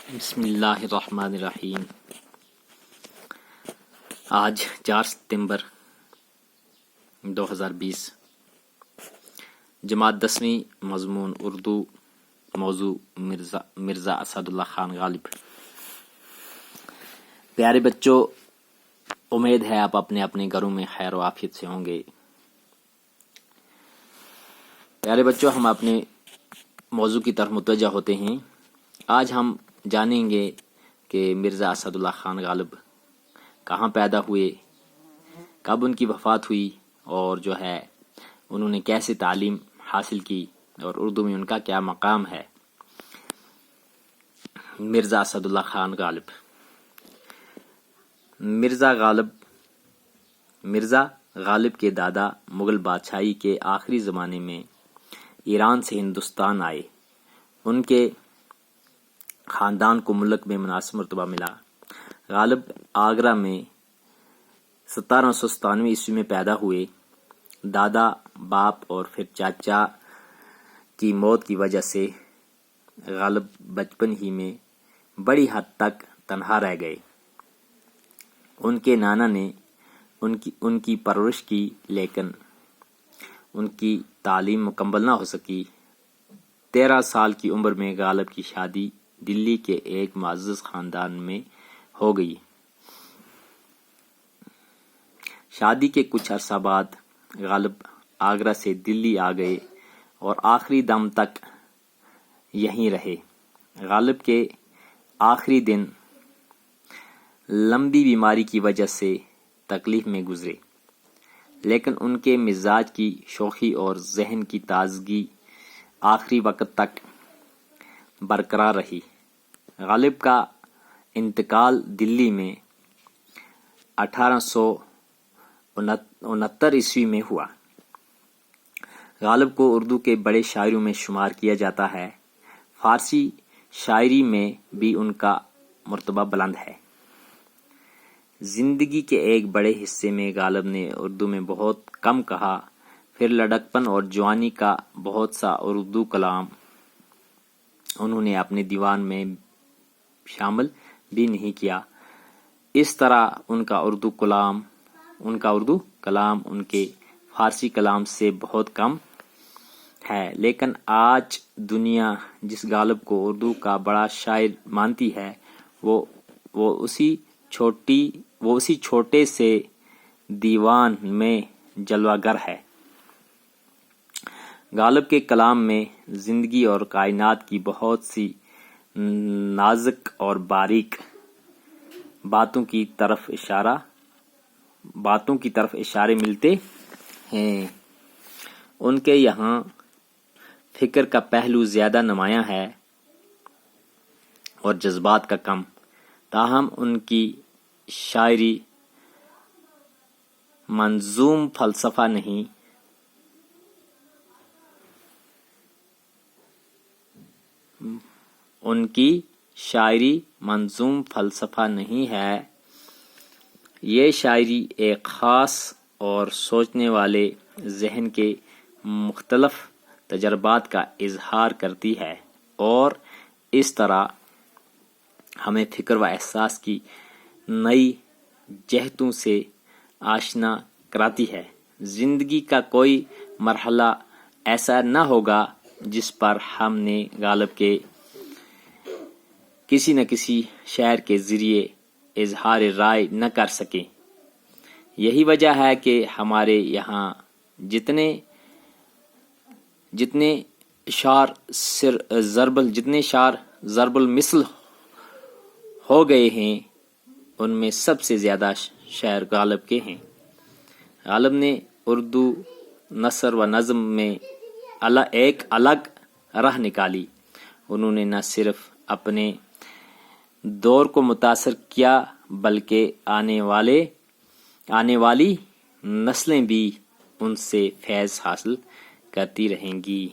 بسم اللہ الرحمن الرحیم۔ آج 4 ستمبر 2020، جماعت 10ویں، مضمون اردو، موضوع مرزا اسد اللہ خان غالب۔ پیارے بچوں، امید ہے آپ اپنے اپنے گھروں میں خیر و عافیت سے ہوں گے۔ پیارے بچوں، ہم اپنے موضوع کی طرف متوجہ ہوتے ہیں۔ آج ہم جانیں گے کہ مرزا اسد اللہ خان غالب کہاں پیدا ہوئے، کب ان کی وفات ہوئی، اور انہوں نے کیسے تعلیم حاصل کی اور اردو میں ان کا کیا مقام ہے۔ مرزا اسد اللہ خان غالب۔ مرزا غالب کے دادا مغل بادشاہی کے آخری زمانے میں ایران سے ہندوستان آئے۔ ان کے خاندان کو ملک میں مناسب مرتبہ ملا۔ غالب آگرہ میں 1797 عیسوی میں پیدا ہوئے۔ دادا، باپ اور پھر چاچا کی موت کی وجہ سے غالب بچپن ہی میں بڑی حد تک تنہا رہ گئے۔ ان کے نانا نے ان کی پرورش کی، لیکن ان کی تعلیم مکمل نہ ہو سکی۔ 13 سال کی عمر میں غالب کی شادی دلی کے ایک معزز خاندان میں ہو گئی۔ شادی کے کچھ عرصہ بعد غالب آگرہ سے دلی آ گئے اور آخری دم تک یہیں رہے۔ غالب کے آخری دن لمبی بیماری کی وجہ سے تکلیف میں گزرے، لیکن ان کے مزاج کی شوخی اور ذہن کی تازگی آخری وقت تک برقرار رہی۔ غالب کا انتقال دلی میں 1869 عیسوی میں ہوا۔ غالب کو اردو کے بڑے شاعروں میں شمار کیا جاتا ہے۔ فارسی شاعری میں بھی ان کا مرتبہ بلند ہے۔ زندگی کے ایک بڑے حصے میں غالب نے اردو میں بہت کم کہا، پھر لڑکپن اور جوانی کا بہت سا اردو کلام انہوں نے اپنے دیوان میں شامل بھی نہیں کیا۔ اس طرح ان کا اردو کلام ان کے فارسی کلام سے بہت کم ہے۔ لیکن آج دنیا جس غالب کو اردو کا بڑا شاعر مانتی ہے، وہ اسی چھوٹے سے دیوان میں جلوہ گر ہے۔ غالب کے کلام میں زندگی اور کائنات کی بہت سی نازک اور باریک باتوں کی طرف اشارے ملتے ہیں۔ ان کے یہاں فکر کا پہلو زیادہ نمایاں ہے اور جذبات کا کم، تاہم ان کی شاعری منظوم فلسفہ نہیں ہے۔ یہ شاعری ایک خاص اور سوچنے والے ذہن کے مختلف تجربات کا اظہار کرتی ہے اور اس طرح ہمیں فکر و احساس کی نئی جہتوں سے آشنا کراتی ہے۔ زندگی کا کوئی مرحلہ ایسا نہ ہوگا جس پر ہم نے غالب کے کسی نہ کسی شعر کے ذریعے اظہار رائے نہ کر سکیں۔ یہی وجہ ہے کہ ہمارے یہاں جتنے شعر ضرب المثل ہو گئے ہیں، ان میں سب سے زیادہ شعر غالب کے ہیں۔ غالب نے اردو نثر و نظم میں ایک الگ راہ نکالی۔ انہوں نے نہ صرف اپنے دور کو متاثر کیا بلکہ آنے والی نسلیں بھی ان سے فیض حاصل کرتی رہیں گی۔